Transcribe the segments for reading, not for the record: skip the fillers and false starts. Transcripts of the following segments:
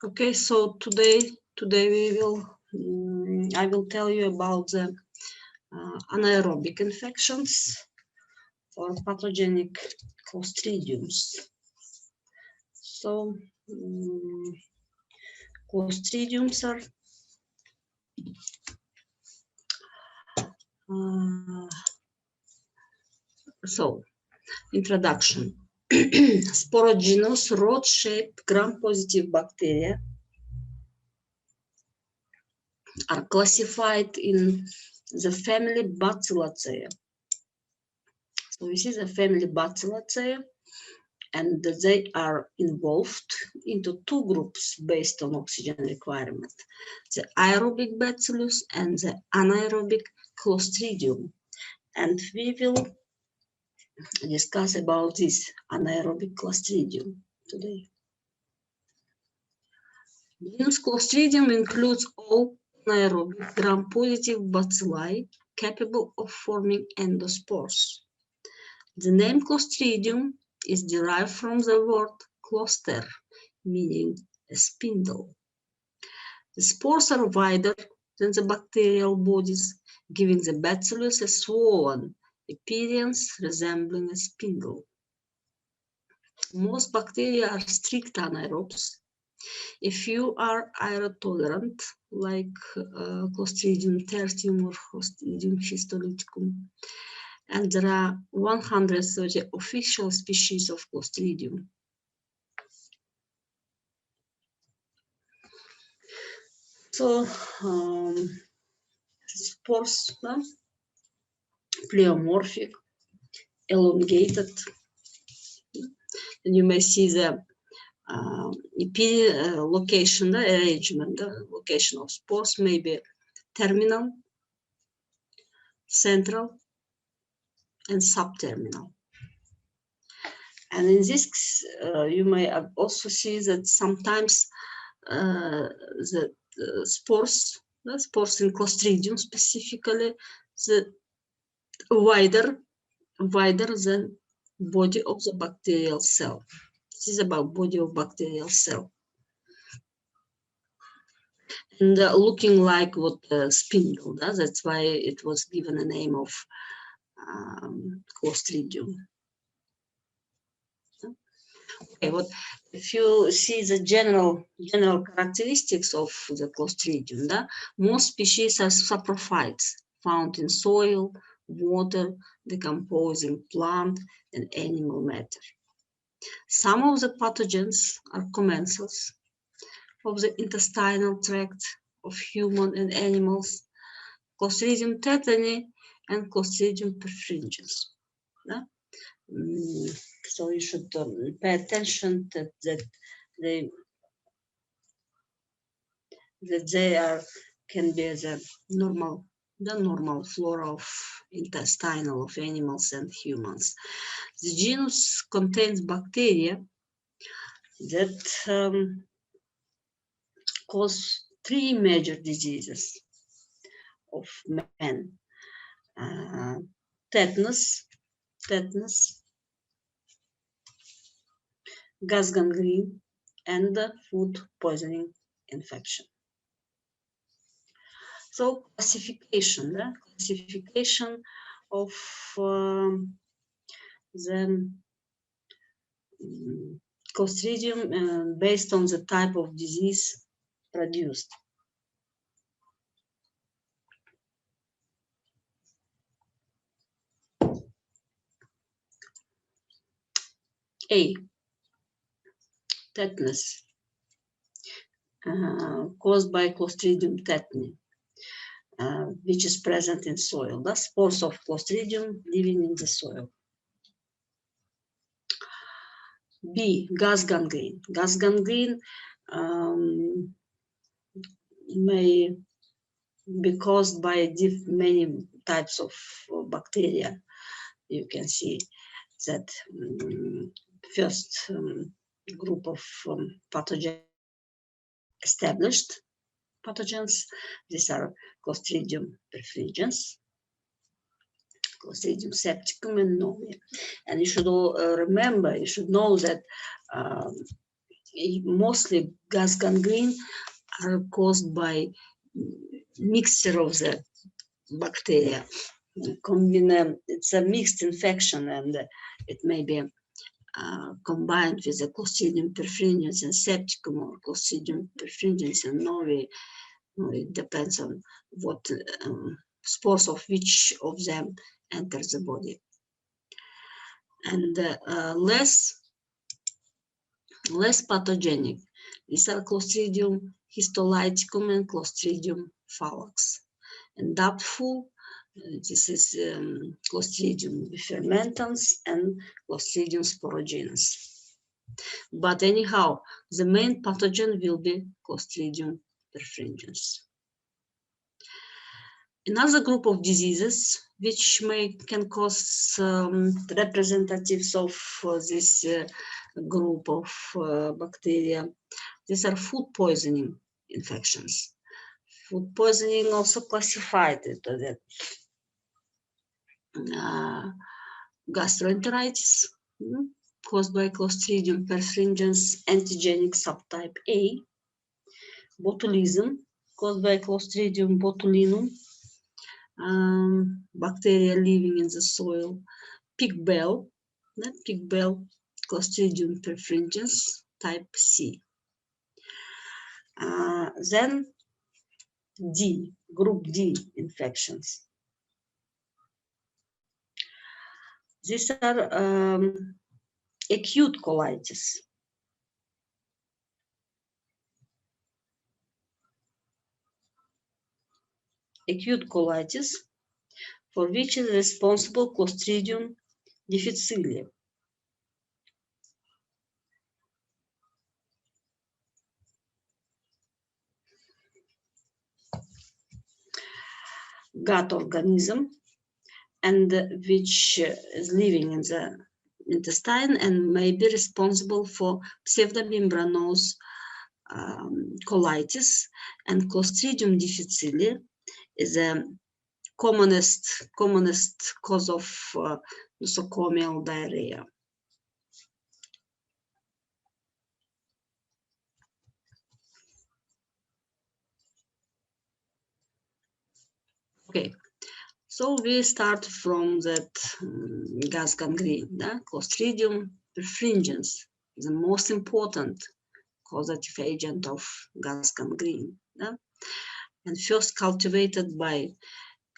Okay, so today we will I will tell you about the anaerobic infections or pathogenic clostridiums. So clostridiums are so introduction. Sporogenous rod-shaped gram-positive bacteria are classified in the family Bacilliaceae. So this is the family Bacilliaceae, and they are involved into two groups based on oxygen requirement: the aerobic bacillus and the anaerobic clostridium. And we will discuss about this anaerobic clostridium today. Genus Clostridium includes all anaerobic gram-positive bacilli capable of forming endospores. The name Clostridium is derived from the word closter, meaning a spindle. The spores are wider than the bacterial bodies, giving the bacillus a swollen appearance resembling a spindle. Most bacteria are strict anaerobes. A few are aerotolerant, like Clostridium tertium or Clostridium histolyticum. And there are 130 official species of Clostridium. So, spores, pleomorphic, elongated, and you may see the location, the arrangement, the location of spores may be terminal, central, and subterminal. And in this, you may also see that sometimes the spores in Clostridium specifically, the wider than body of the bacterial cell. This is about body of bacterial cell. And looking like what spindle does, that's why it was given a name of Clostridium. Okay, what if you see the general characteristics of the Clostridium? Most species are saprophytes, found in soil, water, decomposing plant, and animal matter. Some of the pathogens are commensals of the intestinal tract of human and animals, Clostridium tetani and Clostridium perfringens. So you should pay attention that they can be the normal flora of intestinal of animals and humans. The genus contains bacteria that cause three major diseases of men: tetanus, gas gangrene, and food poisoning infection. So classification of the Clostridium based on the type of disease produced. A. Tetanus, caused by Clostridium tetani, which is present in soil. The spores of Clostridium living in the soil. B. Gas gangrene. Gas gangrene may be caused by many types of bacteria. You can see that first group of established pathogens. These are Clostridium perfringens, Clostridium septicum, and pneumonia. And you should all remember, you should know that mostly gas gangrene are caused by mixture of the bacteria. It's a mixed infection, and it may be combined with the Clostridium perfringens and septicum, or Clostridium perfringens and novae. It depends on what spores of which of them enters the body. And less pathogenic. These are Clostridium histolyticum and Clostridium fallax. And doubtful, this is Clostridium fermentans and Clostridium sporogenus. But anyhow, the main pathogen will be Clostridium perfringens. Another group of diseases which can cause representatives of this group of bacteria, these are food poisoning infections. Food poisoning also classified into that gastroenteritis caused by Clostridium perfringens antigenic subtype A, botulism caused by Clostridium botulinum, bacteria living in the soil, pig bell, Clostridium perfringens type C. Then D, group D infections. These are acute colitis. Acute colitis, for which is responsible Clostridium difficile. Gut organism, and which is living in the intestine and may be responsible for pseudomembranous colitis, and Clostridium difficile is the commonest cause of nosocomial diarrhea. Okay, so we start from that gas gangrene, Clostridium perfringens, the most important causative agent of gas gangrene, and first cultivated by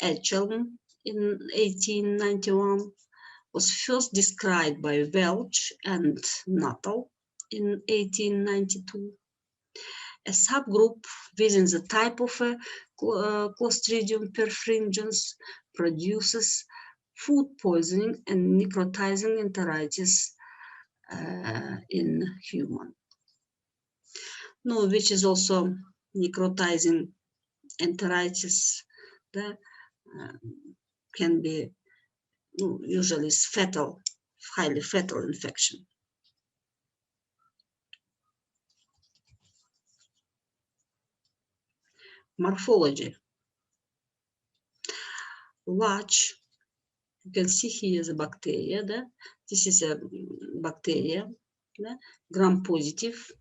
Etchelm in 1891, was first described by Welch and Nuttall in 1892. A subgroup within the type of Clostridium perfringens produces food poisoning and necrotizing enteritis in human. No, which is also necrotizing enteritis that can be usually fatal, highly fatal infection. Morphology. Large, you can see here the bacteria. This is a bacteria, gram-positive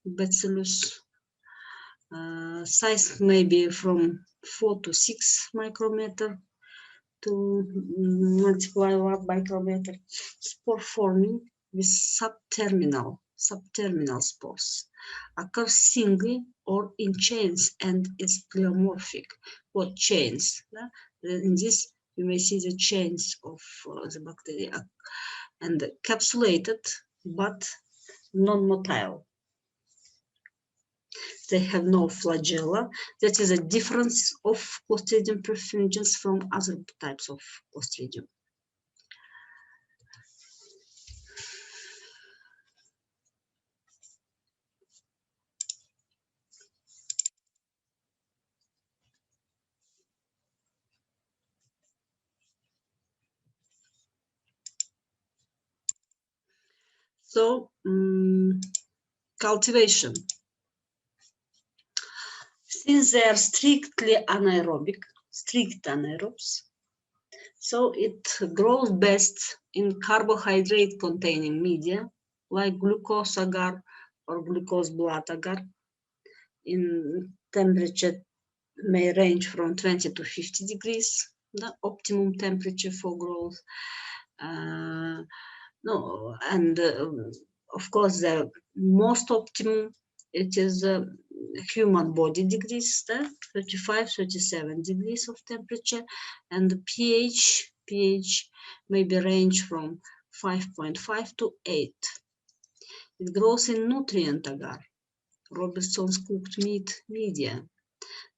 bacillus. Size may be from 4 to 6 micrometer to multiply 1 micrometer. Spore forming with subterminal spores. Occurs singly or in chains and is pleomorphic. What chains? In this, you may see the chains of the bacteria, and capsulated but non-motile. They have no flagella. That is a difference of Clostridium perfringens from other types of Clostridium. So, cultivation. Since they are strictly anaerobic, strict anaerobes, so it grows best in carbohydrate-containing media like glucose agar or glucose blood agar. In temperature may range from 20 to 50 degrees, the optimum temperature for growth. Of course, the most optimum, it is human body degrees, 35, 37 degrees of temperature, and the pH may be range from 5.5 to 8. It grows in nutrient agar, Robertson's cooked meat media,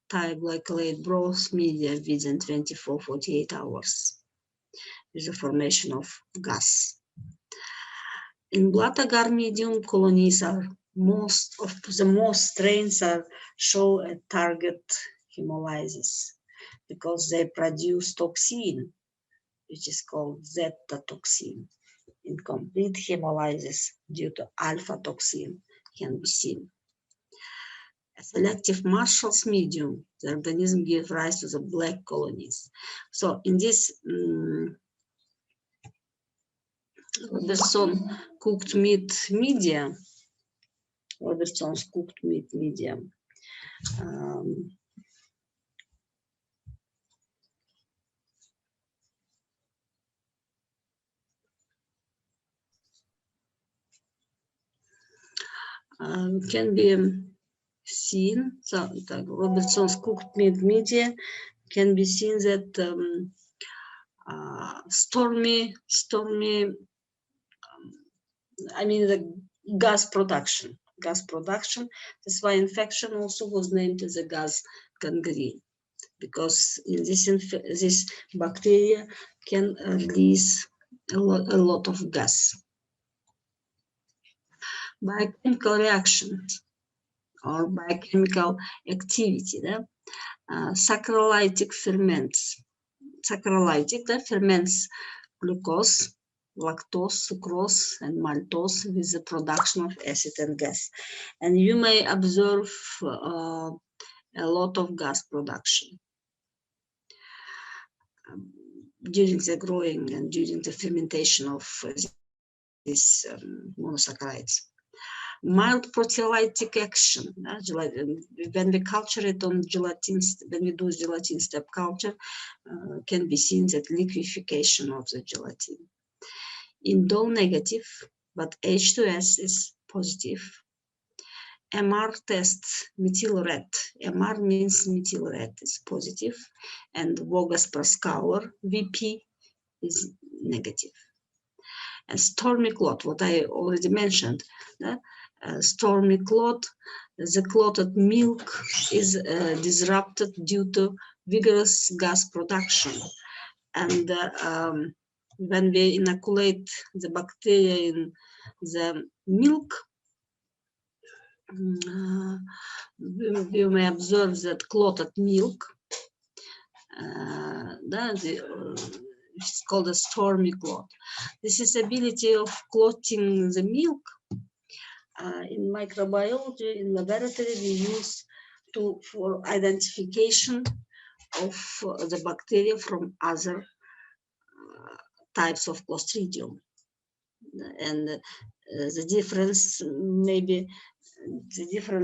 type glycolate broth media within 24-48 hours with the formation of gas. In blood agar medium, colonies are most strains show a target hemolysis because they produce toxin, which is called zeta toxin. Incomplete hemolysis due to alpha toxin can be seen. A selective Marshall's medium, the organism gives rise to the black colonies. So in this Robertson cooked meat medium, Robertson's cooked meat medium, can be seen. So Robertson's cooked meat media can be seen that stormy, I mean the gas production. That's why infection also was named as a gas gangrene, because in this bacteria can release a lot of gas. Biochemical reactions or biochemical activity, saccharolytic ferments. Saccharolytic ferments glucose, lactose, sucrose, and maltose with the production of acid and gas. And you may observe a lot of gas production during the growing and during the fermentation of these monosaccharides. Mild proteolytic action, when we culture it on gelatin, when we do gelatin step culture, can be seen that liquefaction of the gelatin. Indole negative, but H2S is positive. MR tests methyl red. MR means methyl red is positive, and Voges-Proskauer VP is negative. And stormy clot, what I already mentioned, stormy clot, the clotted milk is disrupted due to vigorous gas production. And when we inoculate the bacteria in the milk, you may observe that clotted milk, it's called a stormy clot. This is ability of clotting the milk. In microbiology, in laboratory, we use for identification of the bacteria from other types of Clostridium. And the difference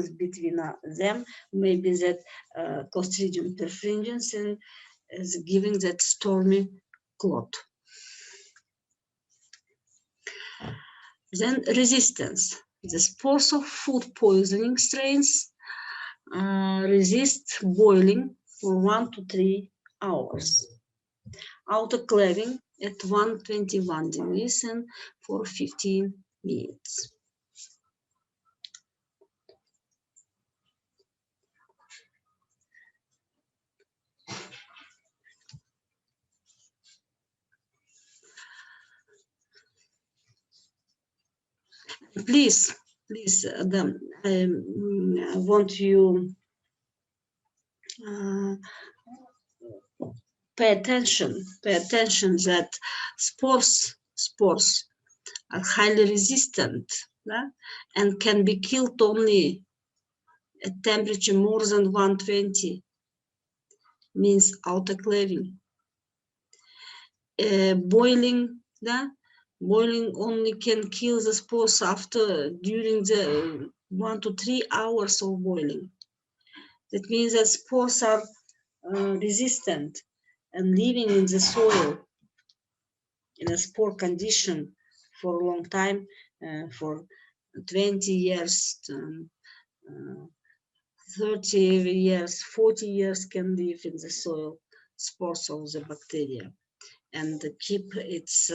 between them may be that Clostridium perfringens is giving that stormy clot. Then resistance. The spores of food poisoning strains resist boiling for 1 to 3 hours. Autoclaving at 121 degrees and for 15 minutes. Please, I want you pay attention that spores are highly resistant and can be killed only at temperature more than 120, means autoclaving. Boiling Boiling only can kill the spores during the 1 to 3 hours of boiling. That means that spores are resistant and living in the soil in a spore condition for a long time, for 20 years, 30 years, 40 years can live in the soil, spores of the bacteria, and keep its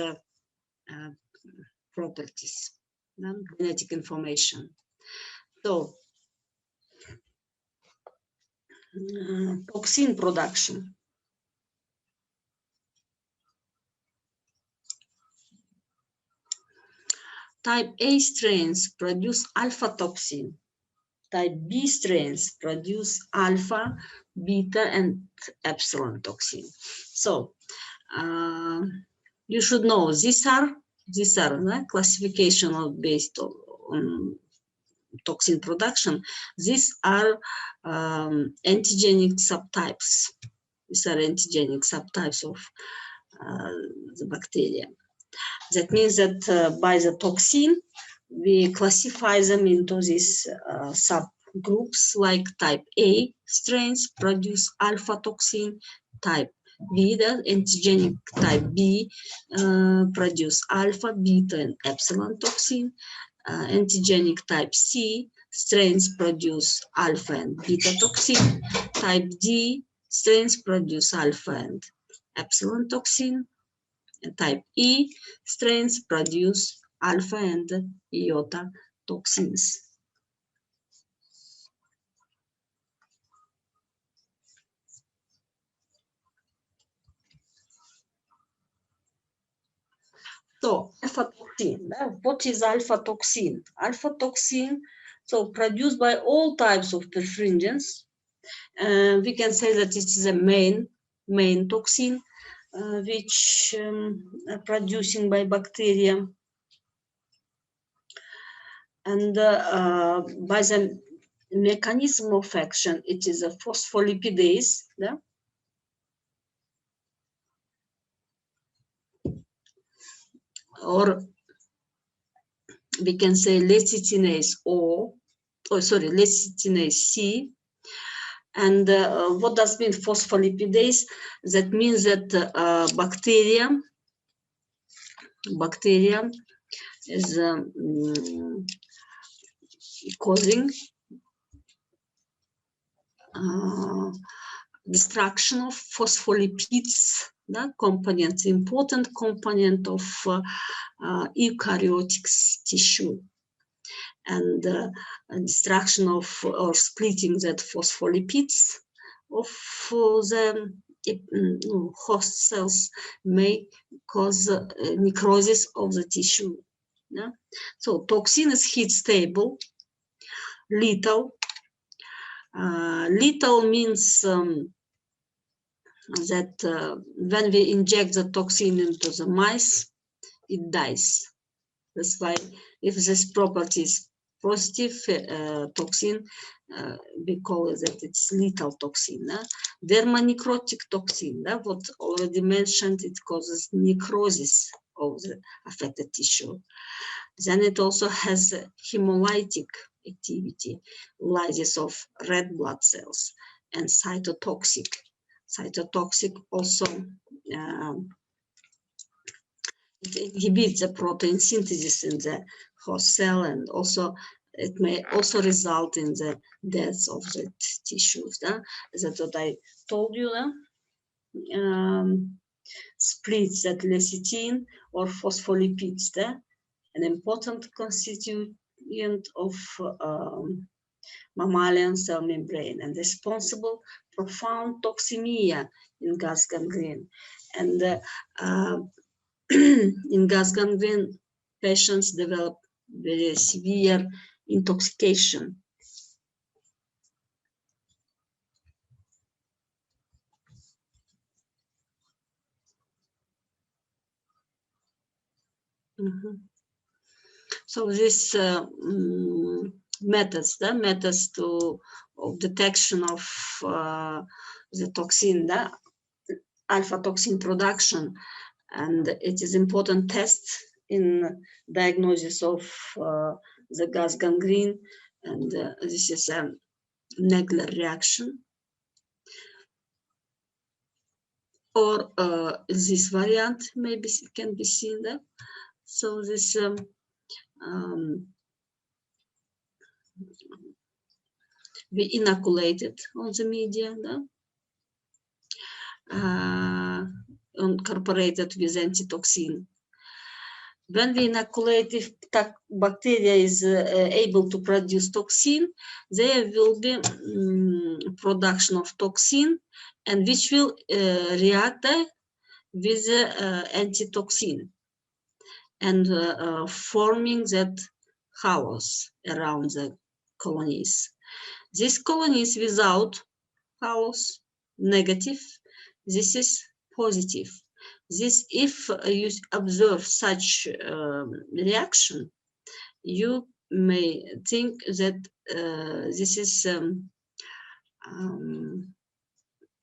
properties, genetic information. So, toxin production. Type A strains produce alpha toxin. Type B strains produce alpha, beta, and epsilon toxin. So, you should know these are classification based on toxin production. These are antigenic subtypes. These are antigenic subtypes of the bacteria. That means that by the toxin, we classify them into these subgroups, like type A strains produce alpha toxin, type B, the antigenic type B, produce alpha, beta, and epsilon toxin. Antigenic type C strains produce alpha and beta toxin. Type D strains produce alpha and epsilon toxin. Type E strains produce alpha and iota toxins. So, alpha toxin, what is alpha toxin? Alpha toxin, so produced by all types of perfringens. We can say that it is a main toxin, which are producing by bacteria. And by the mechanism of action, it is a phospholipidase, yeah? Or we can say lecithinase lecithinase C. And what does mean phospholipidase? That means that bacteria is causing destruction of phospholipids, components, important component of eukaryotic tissue, and destruction of or splitting that phospholipids of the host cells may cause necrosis of the tissue. Yeah? So toxin is heat stable, lethal. Lethal means that when we inject the toxin into the mice, it dies. That's why if this property is positive toxin, we call it that it's lethal toxin. Dermanecrotic toxin, what already mentioned, it causes necrosis of the affected tissue. Then it also has hemolytic activity, lysis of red blood cells, and cytotoxic. Cytotoxic also it inhibits the protein synthesis in the host cell, and also it may also result in the death of the tissues. That's what I told you. Splits that lecithin or phospholipids, an important constituent of mammalian cell membrane and responsible profound toxemia in gas gangrene. And in gas gangrene, patients develop very severe intoxication. So this methods of detection of the toxin, alpha toxin production, and it is important test in diagnosis of the gas gangrene, and this is a Nagler reaction. Or this variant maybe can be seen there. So this we inoculated on the media, incorporated with antitoxin. When we inoculate, if bacteria is able to produce toxin, there will be production of toxin, and which will react with antitoxin and forming that halos around the colonies. These colonies without halos, negative. This is positive. This, if you observe such reaction, you may think that this is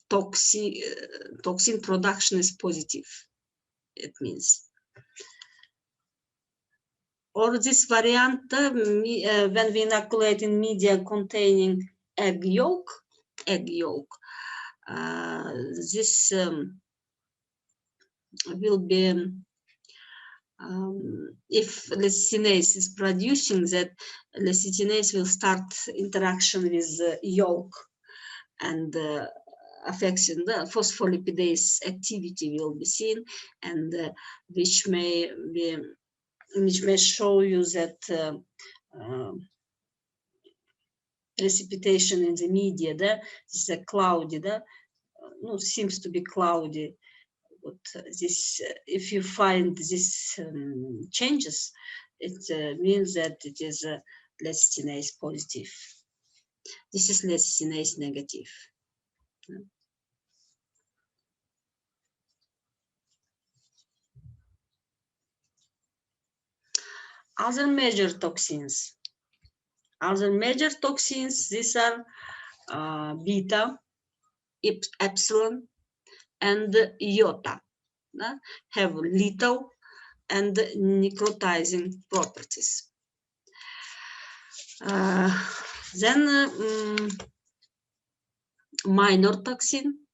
toxin production is positive. It means. Or this variant, when we inoculate in media containing egg yolk, this will be, if lecitinase is producing that, lecitinase will start interaction with yolk and affecting the phospholipidase activity will be seen, and which may show you that precipitation in the media, this is a cloudy, no, seems to be cloudy. But this, if you find these changes, it means that it is lecitinase positive. This is lecitinase negative. Other major toxins. These are beta, epsilon, and iota. Have lethal and necrotizing properties. Then minor toxin,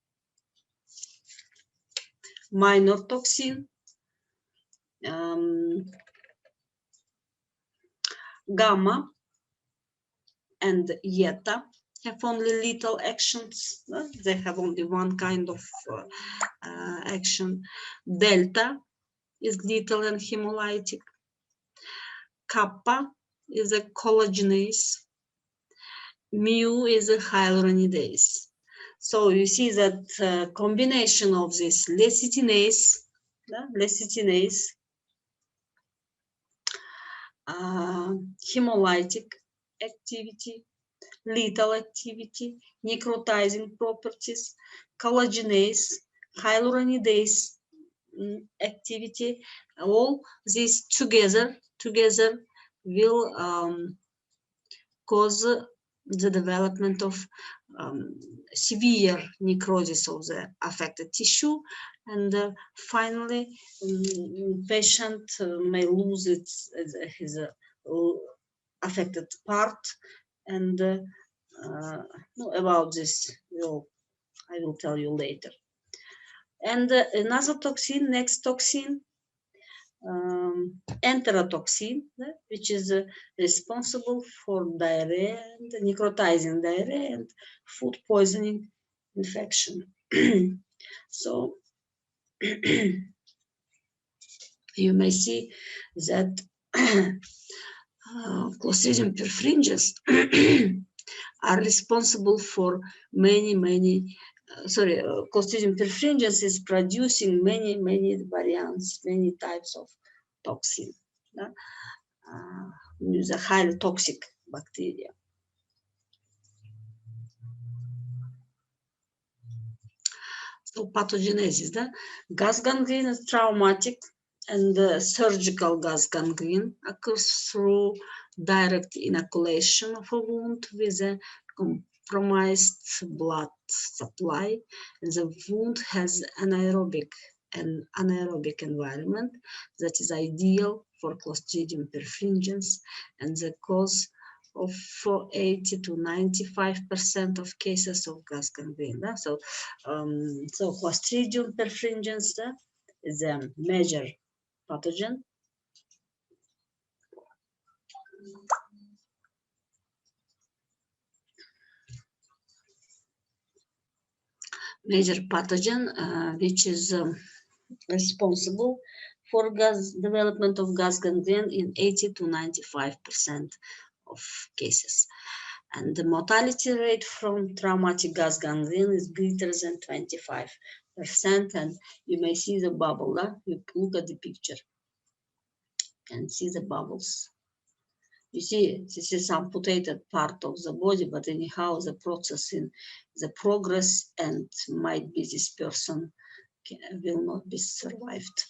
gamma and eta have only lethal actions. They have only one kind of action. Delta is lethal and hemolytic. Kappa is a collagenase. Mu is a hyaluronidase. So you see that combination of this lecitinase, hemolytic activity, lethal activity, necrotizing properties, collagenase, hyaluronidase activity, all these together will cause the development of severe necrosis of the affected tissue, and finally patient may lose his affected part, and about this I will tell you later. And another toxin, next toxin, enterotoxin, which is responsible for diarrhea and necrotizing diarrhea and food poisoning infection. So you may see that Clostridium perfringens are responsible for many Clostridium perfringens is producing many variants, many types of toxin. The highly toxic bacteria. So pathogenesis, gas gangrene is traumatic, and surgical gas gangrene occurs through direct inoculation of a wound with a compromised blood supply, and the wound has anaerobic an anaerobic environment that is ideal for Clostridium perfringens, and the cause of 80 to 95% of cases of gas gangrene. So Clostridium perfringens is a major pathogen. Major pathogen which is responsible for development of gas gangrene in 80 to 95% of cases. And the mortality rate from traumatic gas gangrene is greater than 25%. And you may see the bubble. You look at the picture and see the bubbles. You see, this is amputated part of the body, but anyhow, the process in the progress, and might be this person will not be survived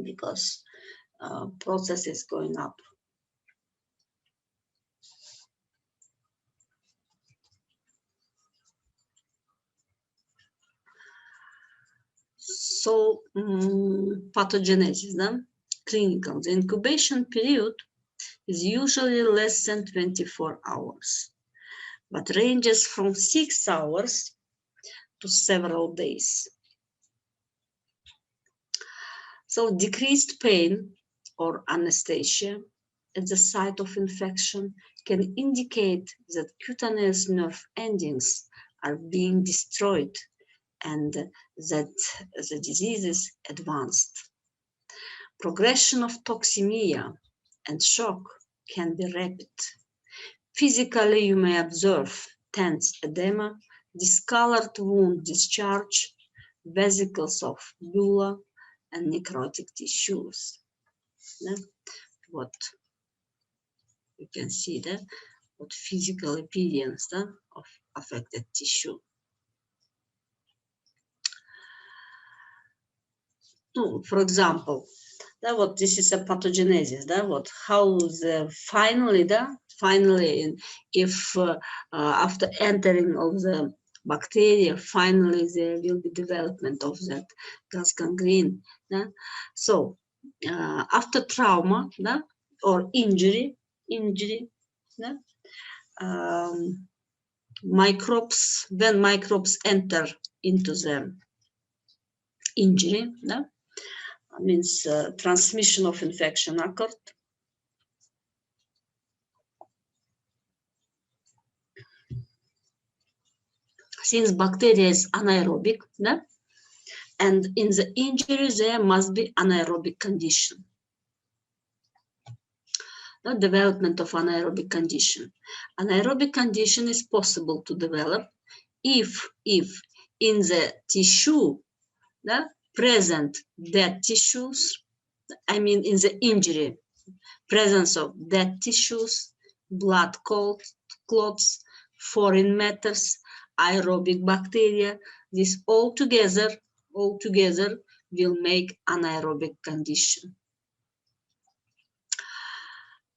because process is going up. So pathogenesis, clinical. The incubation period is usually less than 24 hours, but ranges from 6 hours to several days. So decreased pain or anesthesia at the site of infection can indicate that cutaneous nerve endings are being destroyed and that the disease is advanced. Progression of toxemia and shock can be rapid. Physically, you may observe tense edema, discolored wound discharge, vesicles of bulla, and necrotic tissues. What you can see there, what physical appearance of affected tissue. For example, what this is a pathogenesis. How the finally, if after entering of the bacteria, finally there will be development of that gas gangrene. So after trauma or injury, microbes, when microbes enter into the injury, means transmission of infection occurred. Since bacteria is anaerobic, and in the injury there must be anaerobic condition. The development of anaerobic condition. Anaerobic condition is possible to develop if in the tissue present dead tissues, I mean in the injury, presence of dead tissues, blood clots, foreign matters, aerobic bacteria, this all together will make anaerobic condition.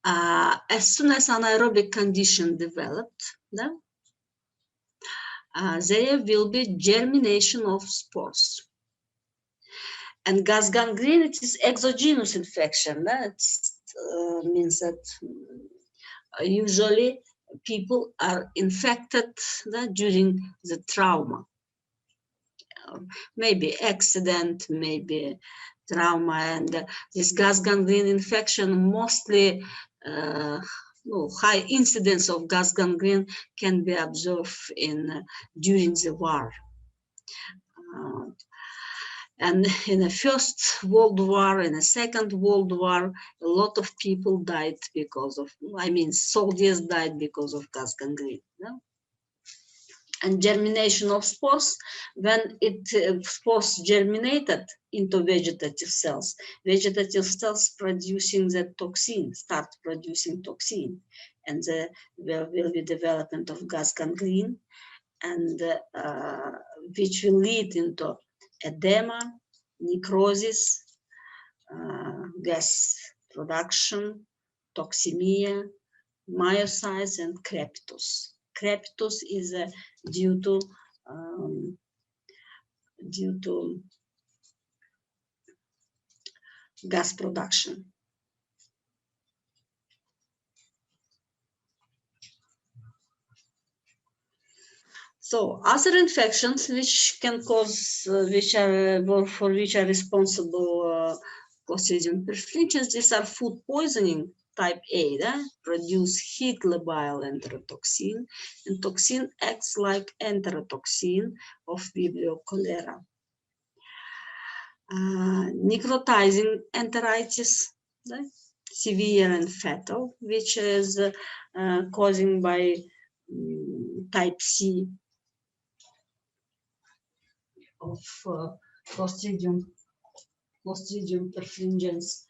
As soon as anaerobic condition developed, there will be germination of spores. And gas gangrene, it is exogenous infection. That means that usually people are infected during the trauma. Maybe accident, maybe trauma, and this gas gangrene infection mostly high incidence of gas gangrene can be observed during the war. And in the First World War, in the Second World War, a lot of people died because of, soldiers died because of gas gangrene. And germination of spores, when spores germinated into vegetative cells producing the toxin, start producing toxin, and there will be development of gas gangrene, and which will lead into edema, necrosis, gas production, toxemia, myositis, and crepitus. Crepitus is due to due to gas production. So other infections which can cause, for which are responsible Clostridium perfringens, these are food poisoning type A, produce heat labile enterotoxin, and toxin acts like enterotoxin of Vibrio cholera. Necrotizing enteritis, severe and fatal, which is causing by type C of Clostridium perfringens.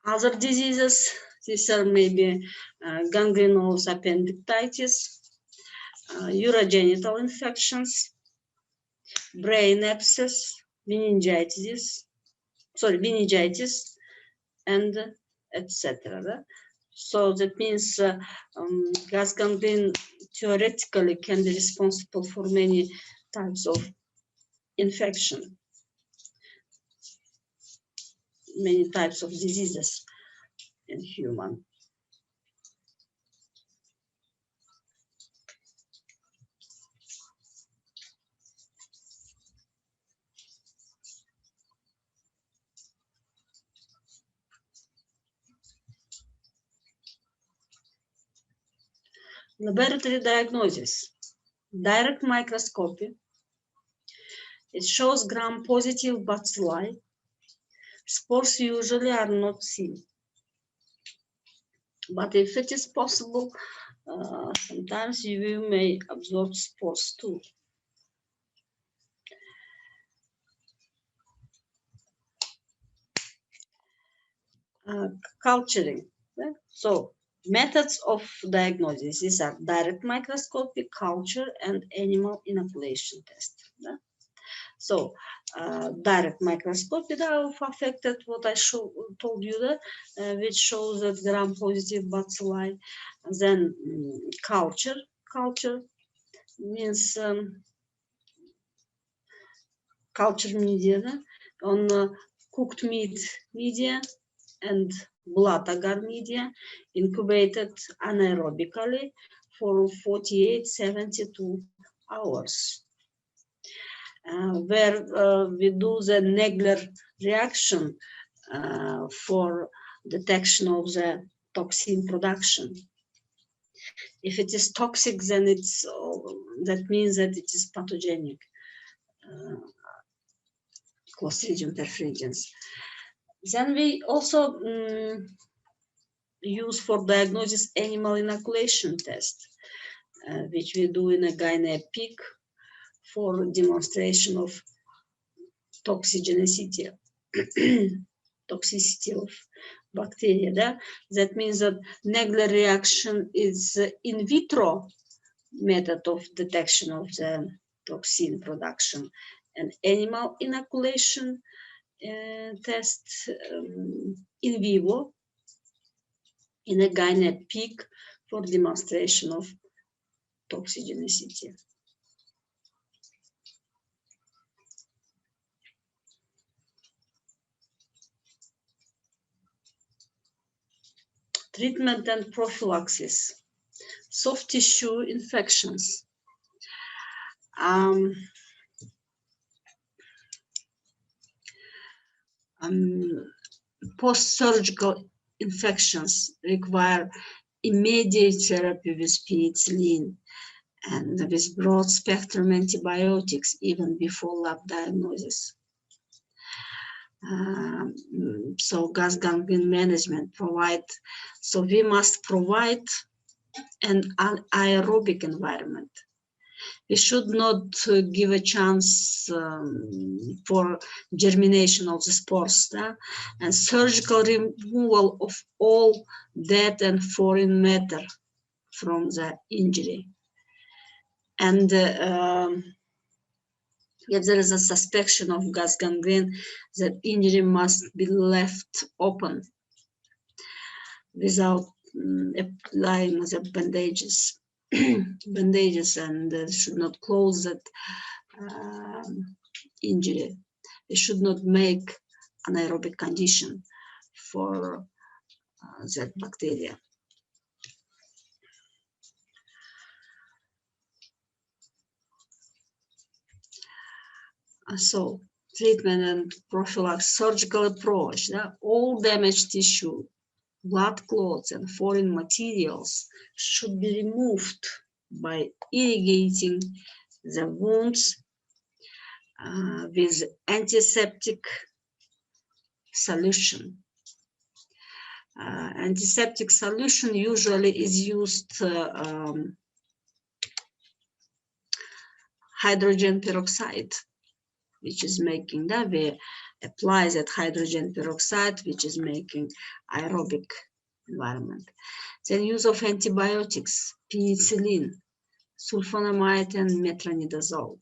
Other diseases, these are maybe gangrenous appendicitis, urogenital infections, brain abscess, meningitis, and etc. So that means gas gangrene theoretically can be responsible for many types of infection, many types of diseases in human. Laboratory diagnosis. Direct microscopy. It shows gram-positive bacilli. Spores usually are not seen. But if it is possible, sometimes you may absorb spores too. Culturing. So methods of diagnosis, these are direct microscopy, culture, and animal inoculation test. So direct microscopy of affected what I told you that, which shows that gram-positive bacilli. Then culture means culture media on cooked meat media and blood agar media incubated anaerobically for 48-72 hours. Where we do the Negler reaction for detection of the toxin production. If it is toxic, then that means that it is pathogenic, Clostridium perfringens. Then we also use for diagnosis animal inoculation test, which we do in a guinea pig for demonstration of toxicity of bacteria. That means that Negler reaction is in vitro method of detection of the toxin production, and animal inoculation test in vivo in a guinea pig for demonstration of toxicity. Treatment and prophylaxis. Soft tissue infections. Post-surgical infections require immediate therapy with penicillin and with broad-spectrum antibiotics even before lab diagnosis. So gas gangrene management we must provide an aerobic environment. We should not give a chance for germination of the spores, and surgical removal of all dead and foreign matter from the injury. And if there is a suspicion of gas gangrene, that injury must be left open without applying the bandages, and should not close that injury. They should not make anaerobic condition for that bacteria. So treatment and prophylaxis, surgical approach. All damaged tissue, blood clots, and foreign materials should be removed by irrigating the wounds with antiseptic solution. Antiseptic solution usually is used hydrogen peroxide, which is making that we apply that hydrogen peroxide, which is making aerobic environment. Then use of antibiotics, penicillin, sulfonamide, and metronidazole.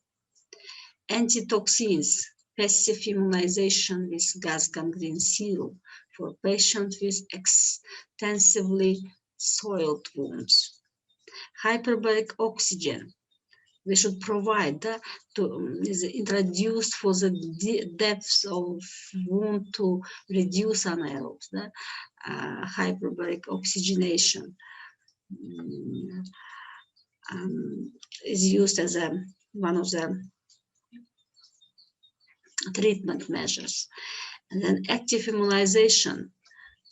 Antitoxins, passive immunization with gas gangrene serum for patients with extensively soiled wounds. Hyperbaric oxygen, we should provide is introduced for the depths of wound to reduce anaerobes. Hyperbaric oxygenation is used as one of the treatment measures. And then active immunization,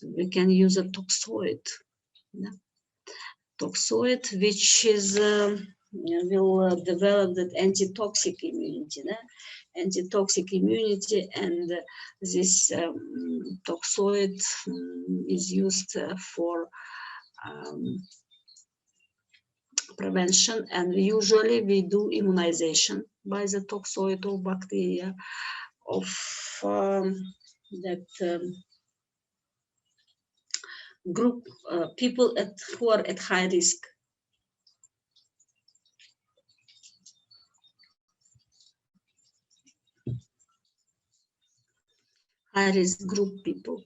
we can use a toxoid. Toxoid, which is will develop that antitoxic immunity, and this toxoid is used for prevention, and usually we do immunization by the toxoid of bacteria of that group people who are at high risk. High risk group people.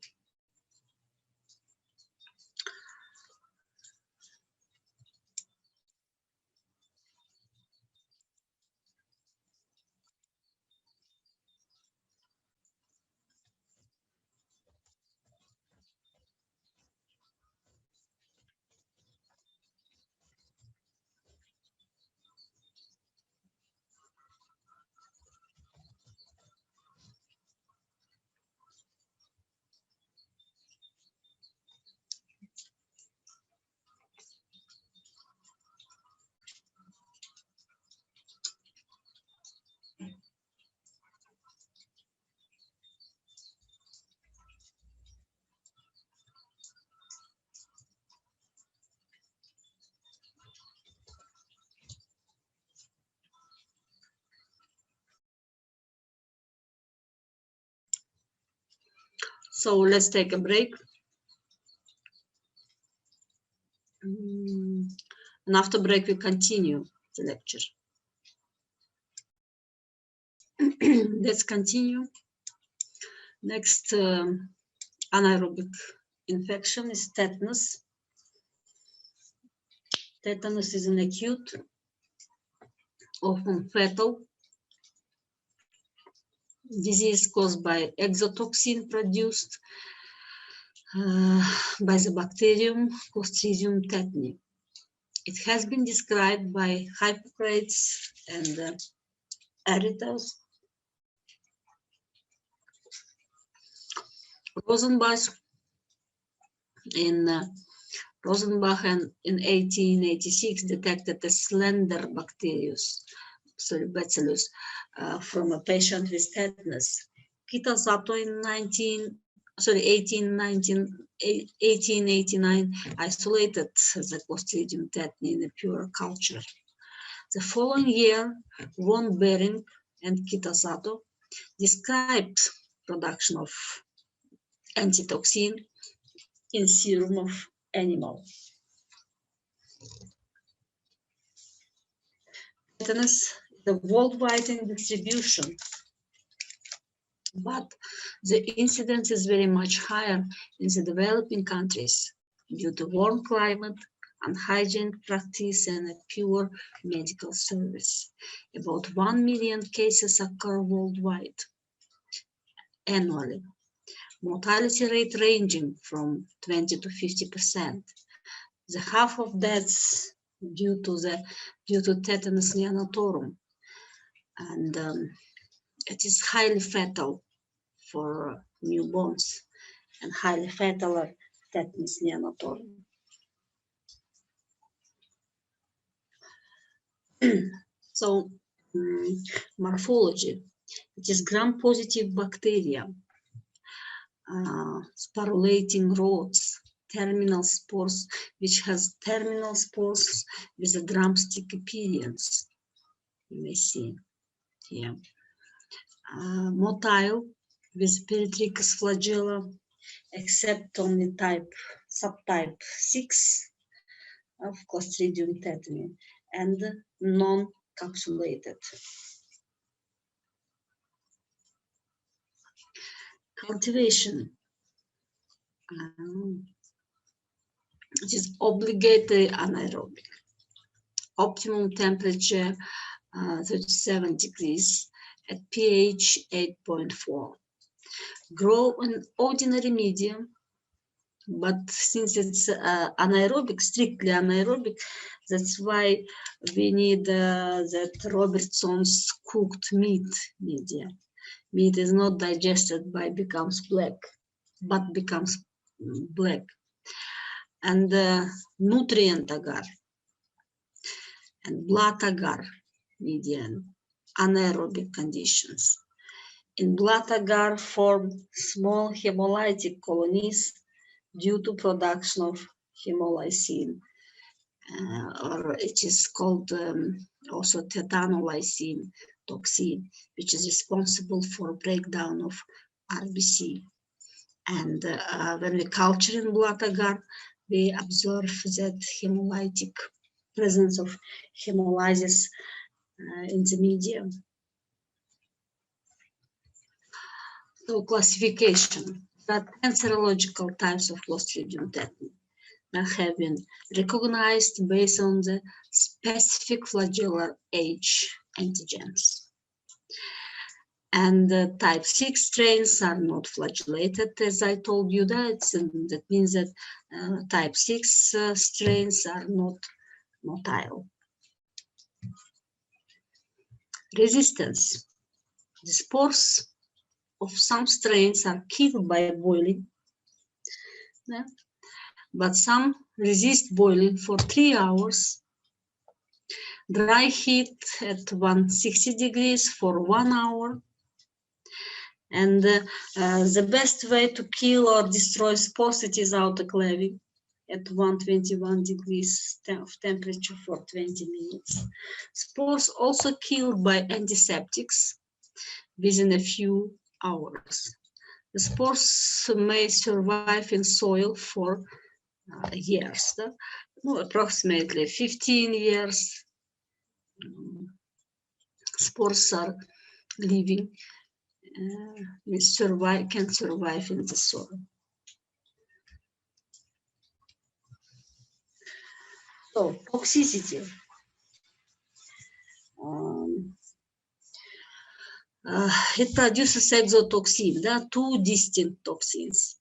So let's take a break. And after break, we continue the lecture. Let's continue. Next anaerobic infection is tetanus. Tetanus is an acute, often fatal disease caused by exotoxin produced by the bacterium Clostridium tetani. It has been described by Hippocrates and Aristotle. Rosenbach in 1886 detected a slender bacillus from a patient with tetanus. Kitasato in 1889 isolated the Clostridium tetani in a pure culture. The following year, von Behring and Kitasato described production of antitoxin in serum of animal. Tetanus is a worldwide in distribution, but the incidence is very much higher in the developing countries due to warm climate, unhygienic practice, and a poor medical service. About 1 million cases occur worldwide annually. Mortality rate ranging from 20 to 50%. The half of deaths due to tetanus neonatorum, and it is highly fatal for newborns and highly fatal tetanus neonatorum. So, morphology. It is gram-positive bacteria, sporulating rods, terminal spores, which has terminal spores with a drumstick appearance. You may see here. Motile with peritrichous flagella, except only subtype 6 of Clostridium tetani, and non-capsulated. Cultivation. It is obligatory anaerobic. Optimum temperature 37 degrees at pH 8.4. Grow in ordinary medium, but since it's anaerobic, strictly anaerobic, that's why we need that Robertson's cooked meat media. Meat is not digested by becomes black, but becomes black. And nutrient agar and blood agar median anaerobic conditions. In blood agar form small hemolytic colonies due to production of hemolysin, or it is called also tetanolysin toxin, which is responsible for breakdown of RBC. And when we culture in blood agar, we observe that hemolytic presence of hemolysis in the medium. So classification. There are 10 serological types of Clostridium tetani that have been recognized based on the specific flagellar age antigens. And the type 6 strains are not flagellated, as I told you that. That means that type 6 strains are not motile. Resistance. The spores of some strains are killed by boiling, but some resist boiling for 3 hours. Dry heat at 160 degrees for 1 hour. And the best way to kill or destroy spores is autoclaving at 121 degrees of temperature for 20 minutes. Spores also killed by antiseptics within a few hours. The spores may survive in soil for years, approximately 15 years. Spores are living, can survive in the soil. So, toxicity. It produces exotoxin. There are two distinct toxins,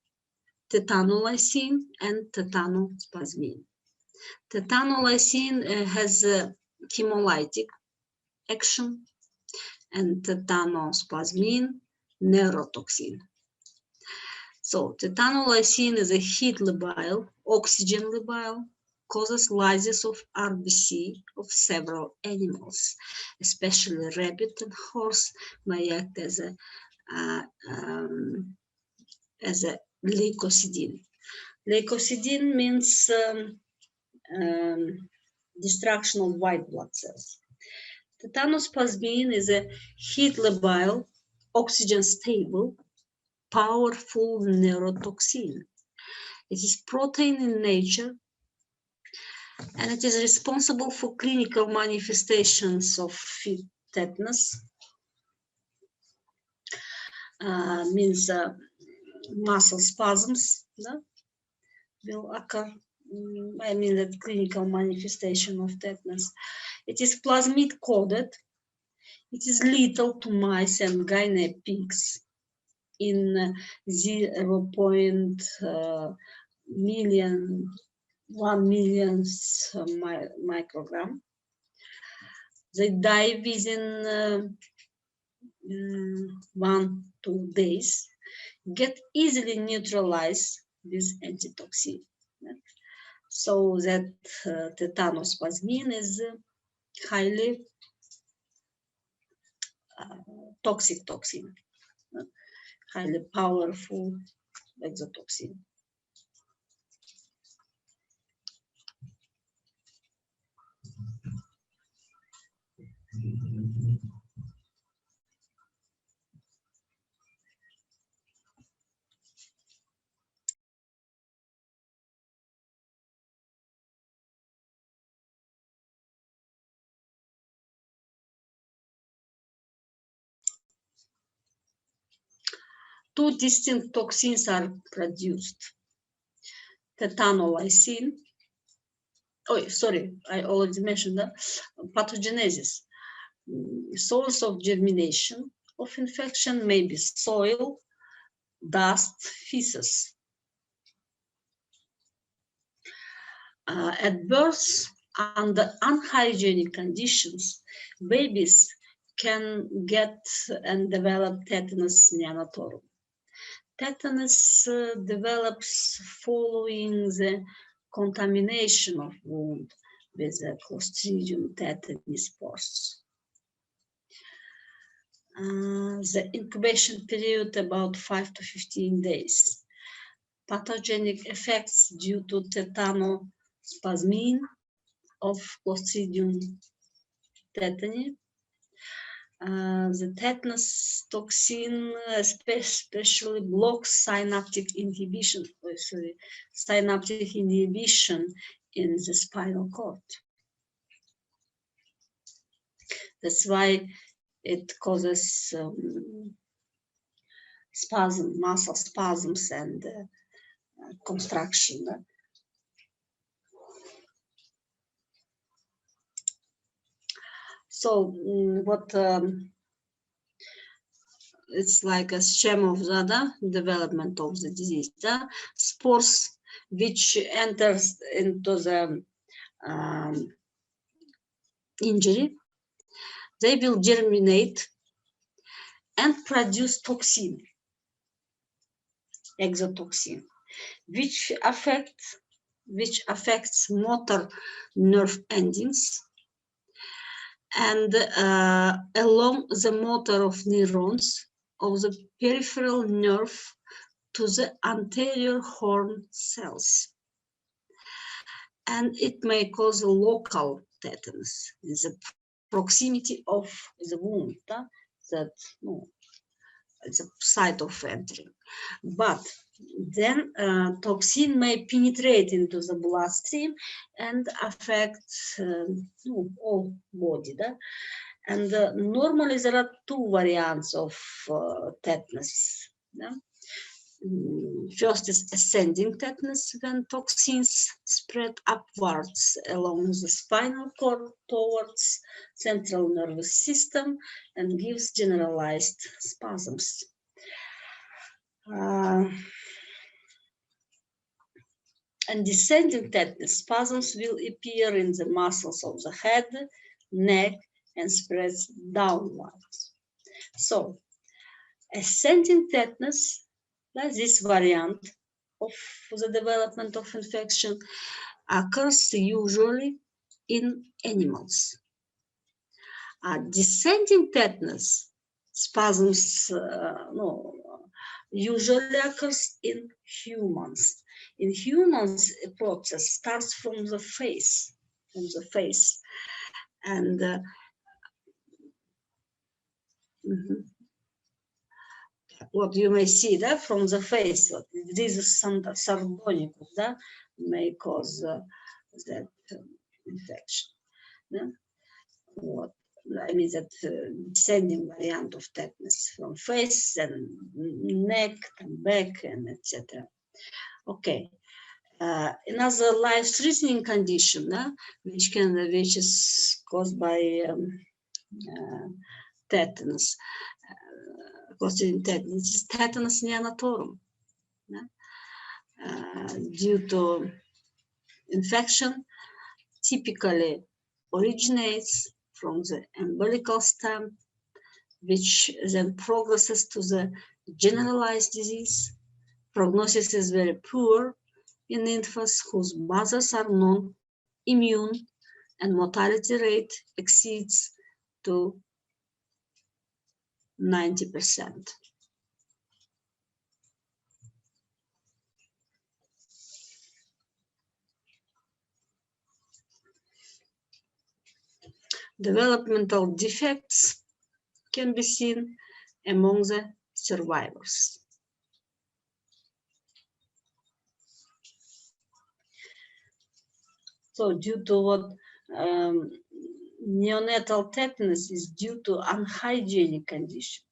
tetanolysin and tetanospasmin. Tetanolysin has a hemolytic action, and tetanospasmin neurotoxin. So tetanolysin is a heat labile, oxygen labile, causes lysis of RBC of several animals, especially rabbit and horse may act as a leukocidin. Leukocidin means destruction of white blood cells. Tetanospasmin is a heat labile, oxygen stable, powerful neurotoxin. It is protein in nature, and it is responsible for clinical manifestations of tetanus, means muscle spasms, will occur. I mean that clinical manifestation of tetanus. It is plasmid coded. It is lethal to mice and guinea pigs in 0.1 millionth microgram. They die within 1-2 days, get easily neutralized with antitoxin. So that tetanus plasmin is highly toxic toxin, highly powerful exotoxin. Two distinct toxins are produced. Tetanolysin, oh, sorry, I already mentioned that, pathogenesis. Source of germination of infection may be soil, dust, feces. At birth, under unhygienic conditions, babies can get and develop tetanus neonatorum. Tetanus develops following the contamination of wound with the Clostridium tetani spores. The incubation period about 5 to 15 days. Pathogenic effects due to tetanospasmin of Clostridium tetani. The tetanus toxin especially blocks synaptic inhibition, synaptic inhibition in the spinal cord. That's why it causes spasm, muscle spasms and contraction. So what it's like a scheme of the development of the disease. The spores which enters into the injury, they will germinate and produce toxin, exotoxin, which affects motor nerve endings and along the motor of neurons of the peripheral nerve to the anterior horn cells. And it may cause a local tetanus in the proximity of the wound, that it's a site of entry. But then toxin may penetrate into the bloodstream and affect all body. And normally there are two variants of tetanus. First is ascending tetanus, when toxins spread upwards along the spinal cord towards central nervous system and gives generalized spasms. And descending tetanus spasms will appear in the muscles of the head, neck, and spreads downwards. So, ascending tetanus, this variant of the development of infection, occurs usually in animals. Descending tetanus spasms usually occurs in humans. In humans, a process starts from the face, and what you may see that from the face, this is some sardonicus that may cause that infection. What I mean, that descending variant of tetanus from face and neck and back and etc. Okay, Another life-threatening condition, which is caused by tetanus, Clostridium tetanus, is tetanus neonatorum. Due to infection, typically originates from the umbilical stem, which then progresses to the generalized disease. Prognosis is very poor in infants whose mothers are non-immune, and mortality rate exceeds to 90%. Developmental defects can be seen among the survivors. So due to what neonatal tetanus is due to unhygienic condition,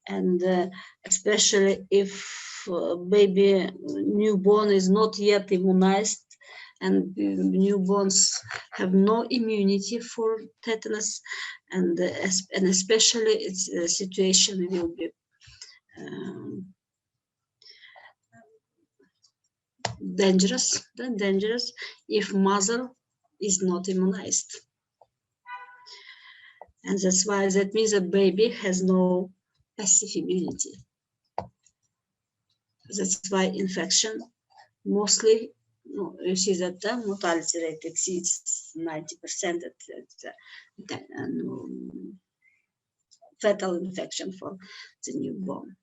and especially if baby newborn is not yet immunized, and newborns have no immunity for tetanus, and especially its situation will be dangerous if mother is not immunized. And that's why that means a baby has no passive immunity. That's why infection mostly, you see that the mortality rate exceeds 90% at fatal infection for the newborn.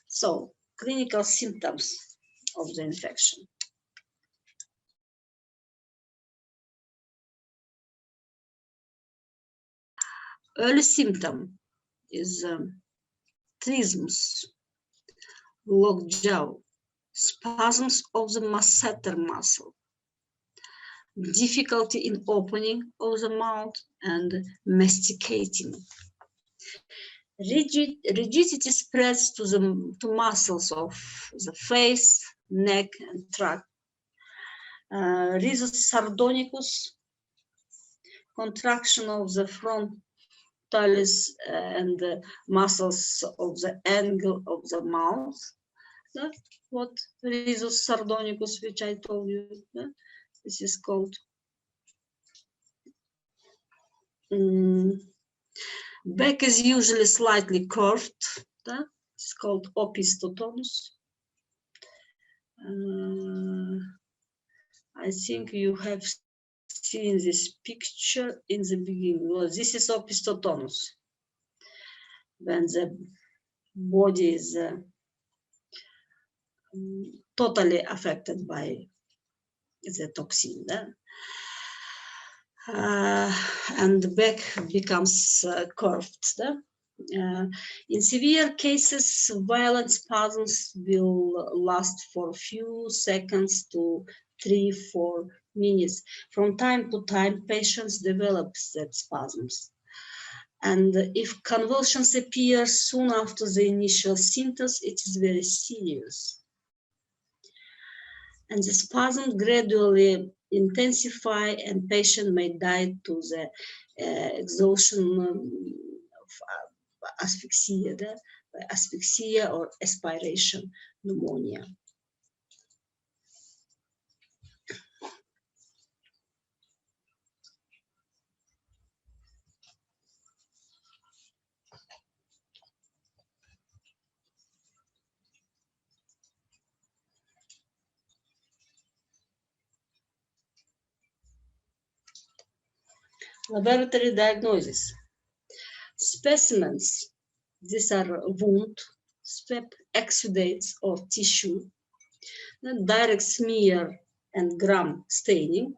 So, clinical symptoms of the infection. Early symptom is trismus, locked jaw, spasms of the masseter muscle, difficulty in opening of the mouth, and masticating. Rigidity spreads to muscles of the face, neck, and trach. Rhizus sardonicus, contraction of the frontalis and the muscles of the angle of the mouth. That's what Rhizus sardonicus, which I told you, this is called. Back is usually slightly curved. It's called opistotonus. I think you have seen this picture in the beginning. Well, this is opistotonus. When the body is totally affected by the toxin. And the back becomes curved. In severe cases, violent spasms will last for a few seconds to 3-4 minutes. From time to time, patients develop that spasms. And if convulsions appear soon after the initial symptoms, it is very serious. And the spasm gradually intensify, and patient may die to the exhaustion of asphyxia or aspiration pneumonia. Laboratory diagnosis. Specimens, these are wound, swab, exudates, or tissue, direct smear and gram staining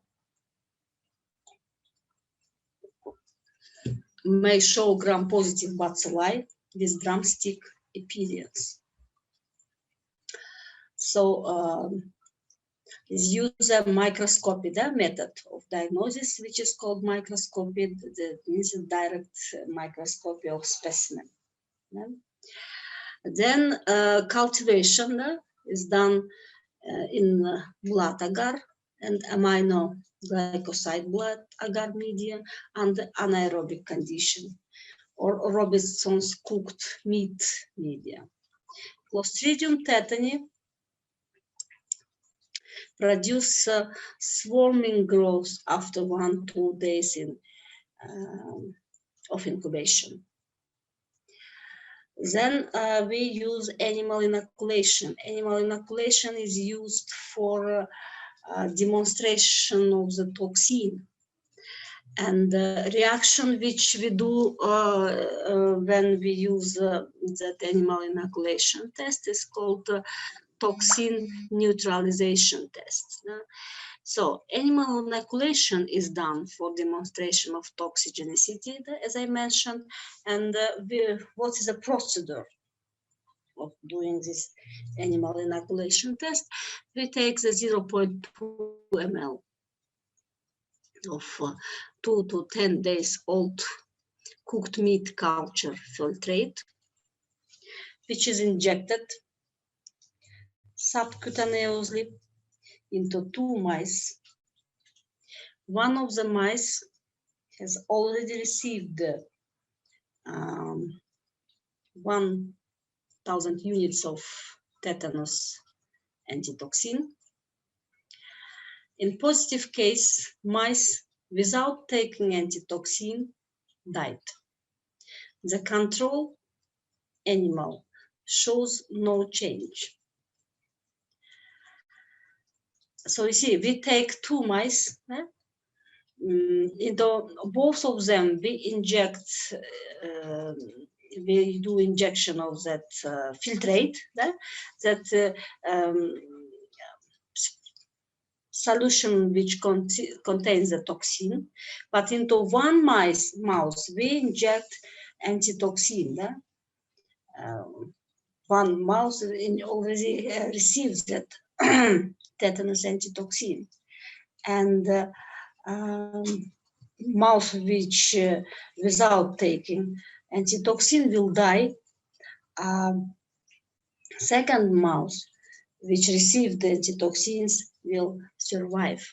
may show gram-positive bacilli with drumstick appearance. So, use a microscopy, the method of diagnosis, which is called microscopy. That means a direct microscopy of specimen. Then cultivation is done in blood agar and amino glycoside blood agar media under anaerobic condition, or Robinson's cooked meat media. Clostridium tetani produce swarming growth after 1-2 days of incubation. Then we use animal inoculation. Animal inoculation is used for demonstration of the toxin. And the reaction which we do when we use that animal inoculation test is called toxin neutralization test. So animal inoculation is done for demonstration of toxigenicity, as I mentioned, and what is the procedure of doing this animal inoculation test? We take the 0.2 ml of 2 to 10 days old cooked meat culture filtrate, which is injected subcutaneously into 2 mice. One of the mice has already received 1,000 units of tetanus antitoxin. In positive case, mice without taking antitoxin died. The control animal shows no change. So you see, we take 2 mice, into both of them we inject, we do injection of that filtrate, that solution which contains the toxin, but into one mouse we inject antitoxin. One mouse already receives that tetanus antitoxin, and mouse which without taking antitoxin will die. Second mouse which received the antitoxins will survive.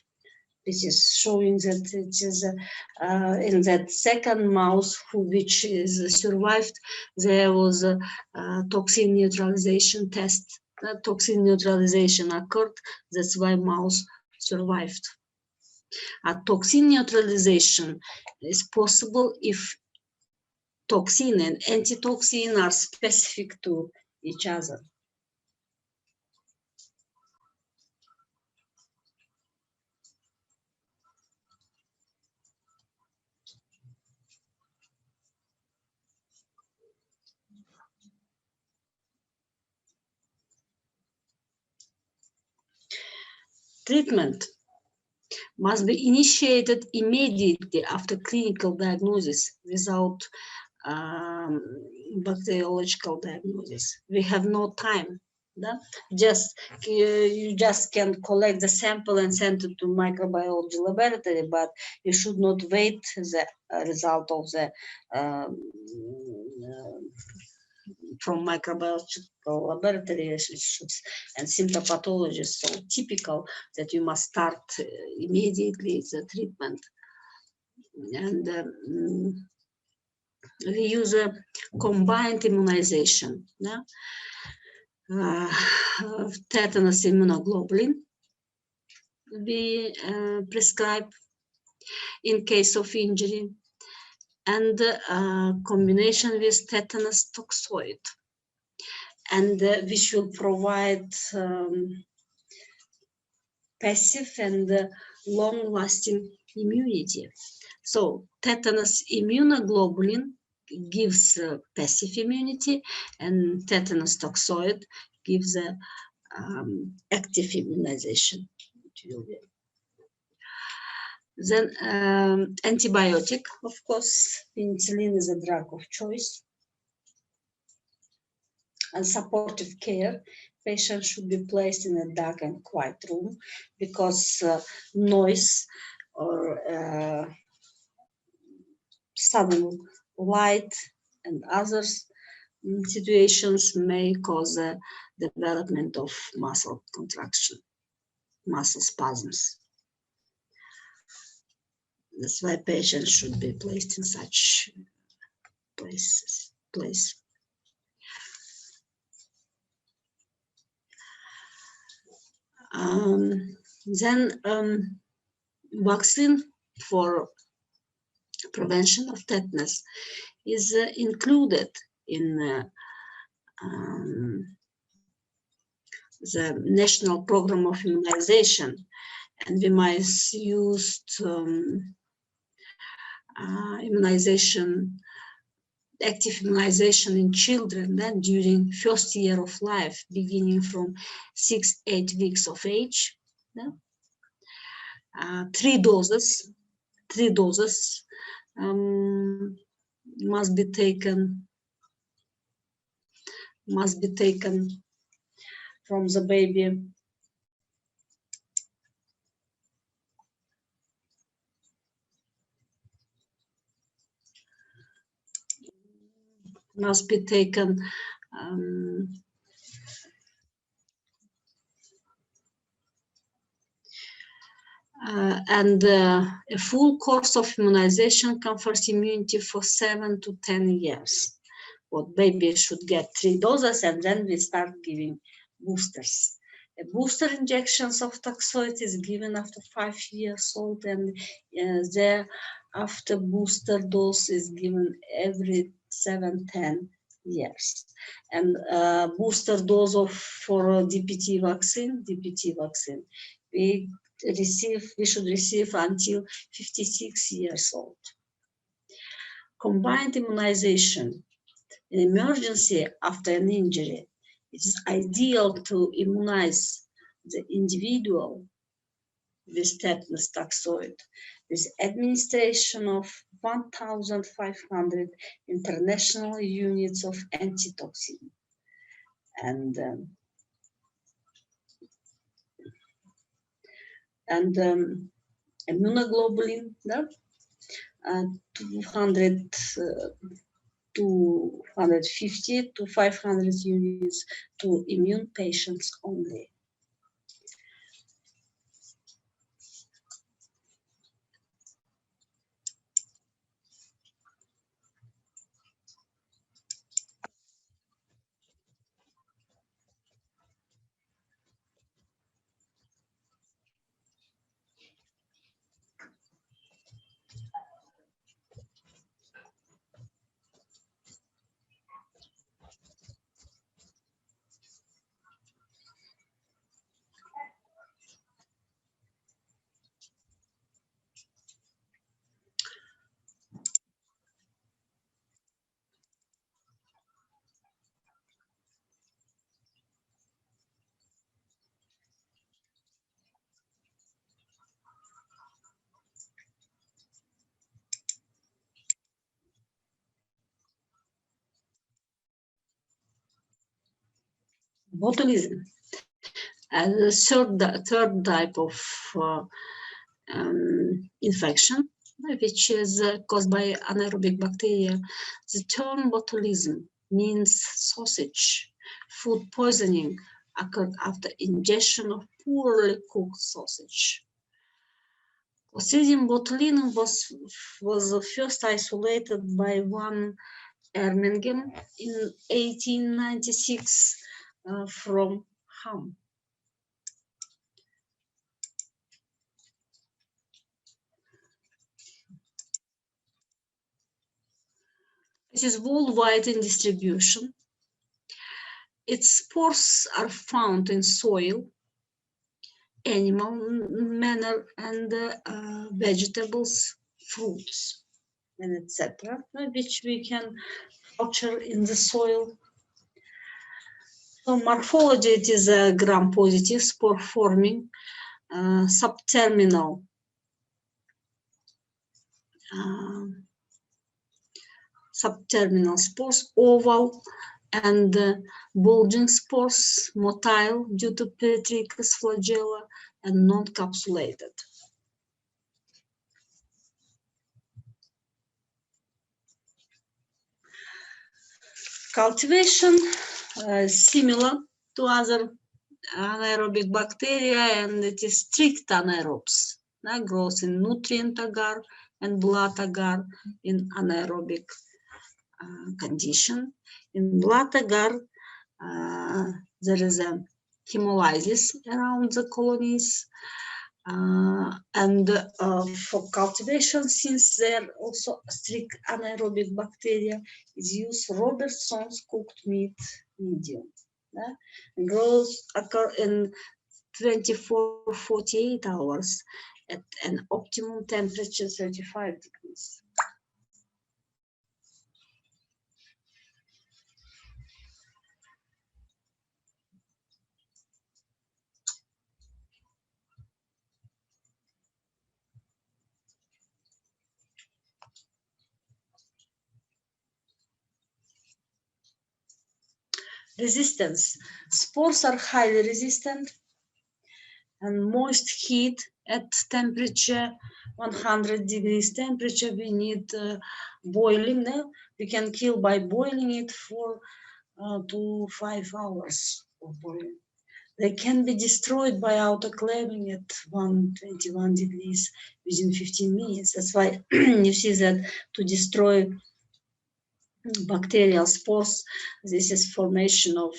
This is showing that it is in that second mouse which is survived, there was a toxin neutralization test. That toxin neutralization occurred, that's why mouse survived. A toxin neutralization is possible if toxin and antitoxin are specific to each other. Treatment must be initiated immediately after clinical diagnosis without bacteriological diagnosis. We have no time. You just can collect the sample and send it to microbiology laboratory, but you should not wait the result of the from microbiological laboratories and symptomatology is so typical that you must start immediately the treatment. And we use a combined immunization, tetanus immunoglobulin we prescribe in case of injury, and combination with tetanus toxoid, and which will provide passive and long-lasting immunity. So tetanus immunoglobulin gives passive immunity, and tetanus toxoid gives active immunization. Then antibiotic, of course, penicillin is a drug of choice. And supportive care, patients should be placed in a dark and quiet room because noise or sudden light and others situations may cause the development of muscle contraction, muscle spasms. That's why patients should be placed in such place. Then vaccine for prevention of tetanus is included in the national program of immunization, and we might use active immunization in children then during first year of life, beginning from 6-8 weeks of age. Yeah? 3 doses must be taken from the baby. Must be taken and a full course of immunization confers immunity for 7 to 10 years. What baby should get 3 doses, and then we start giving boosters. A booster injections of toxoid is given after 5 years old, and thereafter booster dose is given every 7-10 years. And booster dose for DPT vaccine, we should receive until 56 years old. Combined immunization. In emergency after an injury, it is ideal to immunize the individual with tetanus toxoid with administration of 1,500 international units of antitoxin. And immunoglobulin, 250 to 500 units to immune patients only. Botulism. The third type of infection, which is caused by anaerobic bacteria. The term botulism means sausage. Food poisoning occurred after ingestion of poorly cooked sausage. Clostridium botulinum was first isolated by one Ermingen in 1896 from Ham. It is worldwide in distribution. Its spores are found in soil, animal manner, and vegetables, fruits, and etc., which we can capture in the soil. So morphology, it is a gram-positive spore-forming subterminal spores, oval and bulging spores, motile due to petricus flagella, and non-capsulated. Cultivation similar to other anaerobic bacteria, and it is strict anaerobes. Grows in nutrient agar and blood agar in anaerobic condition. In blood agar, there is a hemolysis around the colonies, and for cultivation, since they're also strict anaerobic bacteria, is used Robertson's cooked meat medium. Growth occur in 24-48 hours at an optimum temperature 35 degrees. Resistance. Spores are highly resistant, and moist heat at temperature 100 degrees temperature, we need boiling. We can kill by boiling it for 2 to 5 hours of boiling. They can be destroyed by autoclaving at 121 degrees within 15 minutes. That's why you see that to destroy bacterial spores, this is formation of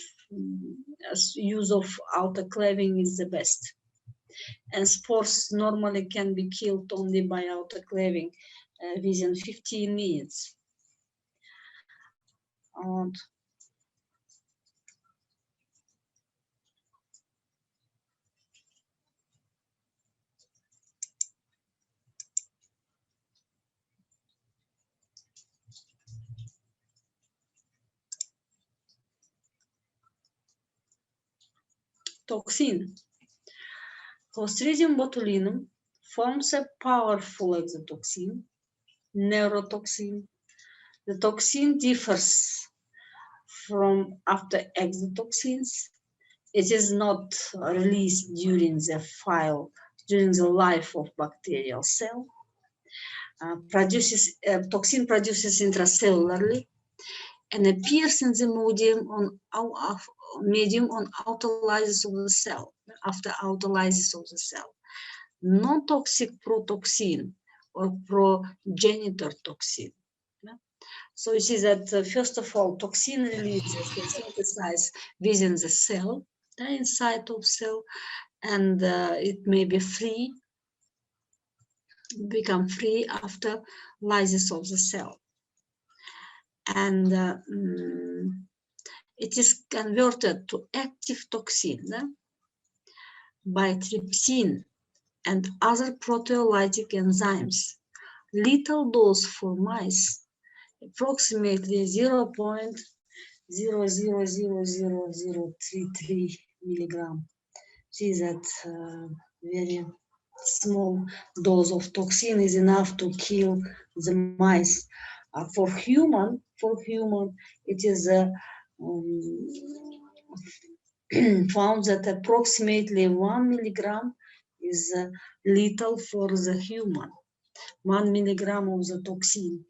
use of autoclaving is the best. And spores normally can be killed only by autoclaving within 15 minutes. And toxin. Clostridium botulinum forms a powerful exotoxin, neurotoxin. The toxin differs from other exotoxins. It is not released during the life of bacterial cell. Toxin produces intracellularly and appears in the medium on autolysis of the cell, after autolysis of the cell. Non-toxic protoxin or progenitor toxin. So you see that first of all, toxin releases is synthesized within the cell, inside of cell, and it may be free, become free after lysis of the cell. And it is converted to active toxin by trypsin and other proteolytic enzymes. Lethal dose for mice, approximately 0.000033 milligram. See that very small dose of toxin is enough to kill the mice. For human, it is found that approximately 1 milligram is lethal for the human. 1 milligram of the toxin.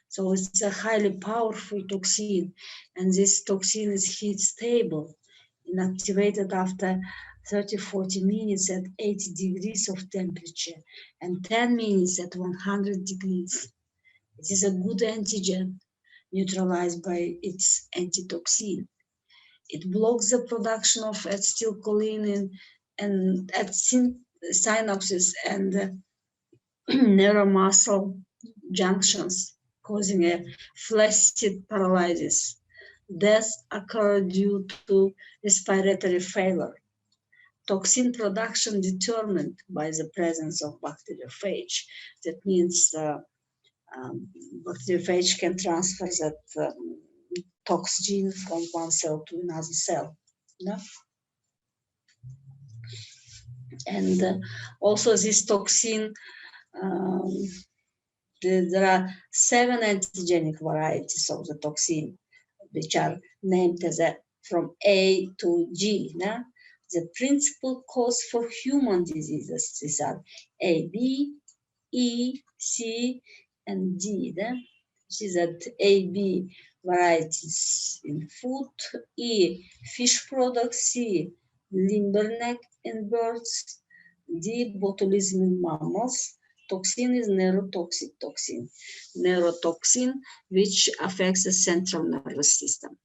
So it's a highly powerful toxin, and this toxin is heat stable, inactivated after 30-40 minutes at 80 degrees of temperature and 10 minutes at 100 degrees. It is a good antigen neutralized by its antitoxin. It blocks the production of acetylcholine and at synapses and neuromuscle junctions, causing a flaccid paralysis. Deaths occur due to respiratory failure. Toxin production determined by the presence of bacteriophage. That means bacteriophage can transfer that tox gene from one cell to another cell. And also this toxin, there are 7 antigenic varieties of the toxin, which are named as from A to G. The principal cause for human diseases, these are A, B, E, C, and D. See that A, B varieties in food, E fish products, C limberneck in birds, D botulism in mammals. Toxin is neurotoxic toxin. Neurotoxin which affects the central nervous system.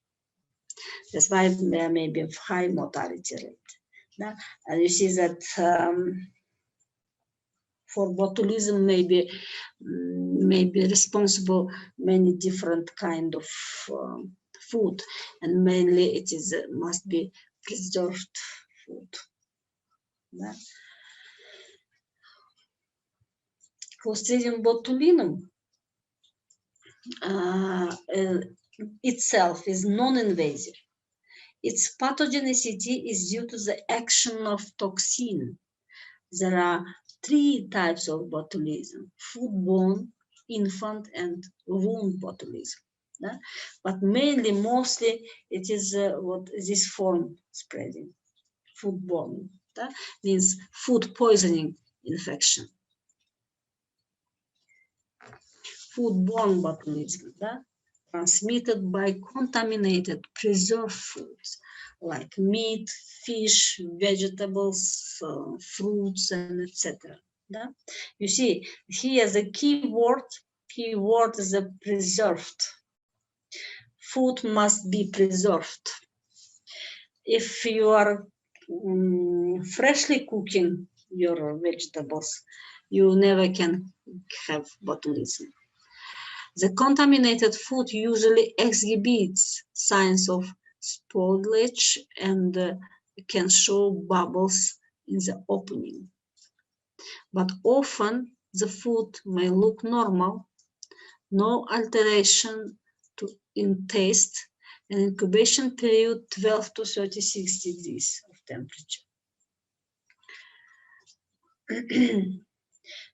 That's why there may be a high mortality rate. And you see that for botulism may be responsible many different kind of food, and mainly it is must be preserved food. Clostridium botulinum itself is non-invasive. Its pathogenicity is due to the action of toxin. There are 3 types of botulism: foodborne, infant, and wound botulism. But mostly it is what this form spreading. Foodborne means food poisoning infection. Foodborne botulism transmitted by contaminated preserved foods like meat, fish, vegetables, fruits, and etc. You see, here the key word is the preserved. Food must be preserved. If you are freshly cooking your vegetables, you never can have botulism. The contaminated food usually exhibits signs of spoilage and can show bubbles in the opening. But often the food may look normal, no alteration in taste, and incubation period 12 to 36 degrees of temperature.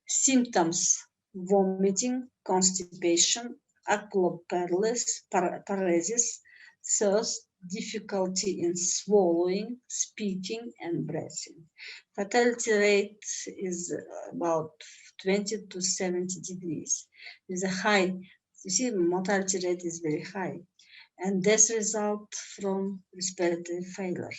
Symptoms: vomiting, constipation, paresis, thirst, difficulty in swallowing, speaking, and breathing. Fatality rate is about 20 to 70 degrees. With a high, you see, mortality rate is very high, and death result from respiratory failure.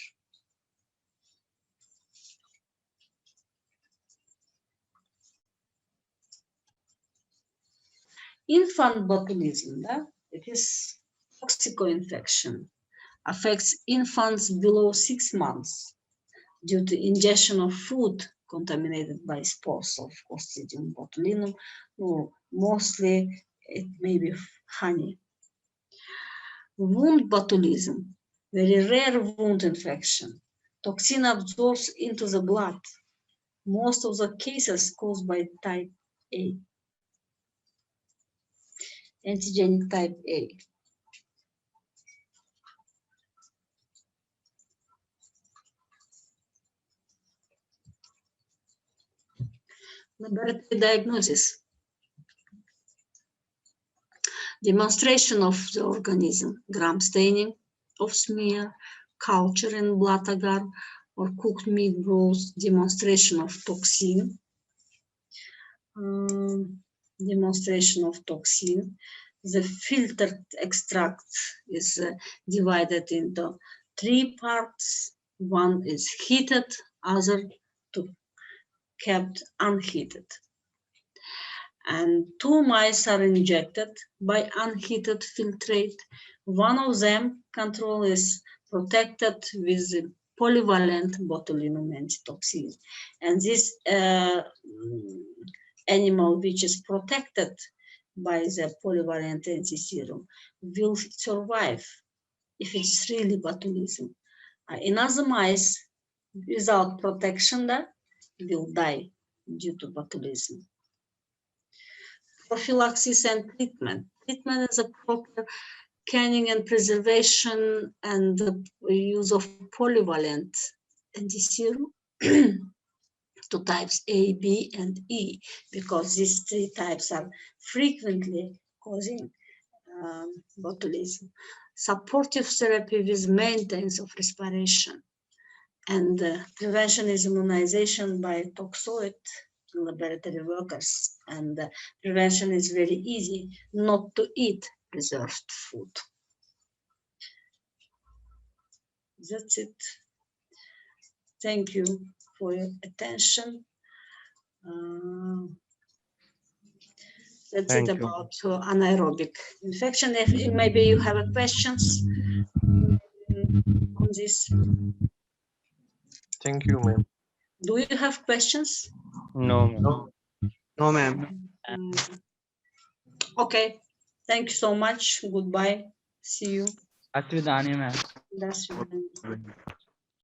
Infant botulism, it is toxico-infection, affects infants below 6 months due to ingestion of food contaminated by spores of Clostridium botulinum, or mostly it may be honey. Wound botulism, very rare wound infection. Toxin absorbs into the blood. Most of the cases caused by type A. Antigenic type A. Laboratory diagnosis. Demonstration of the organism, gram staining of smear, culture in blood agar or cooked meat broth, demonstration of toxin. The filtered extract is divided into 3 parts. One is heated, other 2 kept unheated. And 2 mice are injected by unheated filtrate. One of them, control, is protected with the polyvalent botulinum antitoxin. And this animal which is protected by the polyvalent antiserum will survive if it's really botulism. In other mice, without protection, will die due to botulism. Prophylaxis and treatment. Treatment is a proper canning and preservation and the use of polyvalent antiserum to types A, B, and E, because these 3 types are frequently causing botulism. Supportive therapy with maintenance of respiration, and prevention is immunization by toxoid laboratory workers, and prevention is very easy, not to eat preserved food. That's it. Thank you for your attention. That's Thank it you. about anaerobic infection. If maybe you have questions on this. Thank you, ma'am. Do you have questions? No, ma'am. No, ma'am. Okay. Thank you so much. Goodbye. See you. Asvidani, ma'am. That's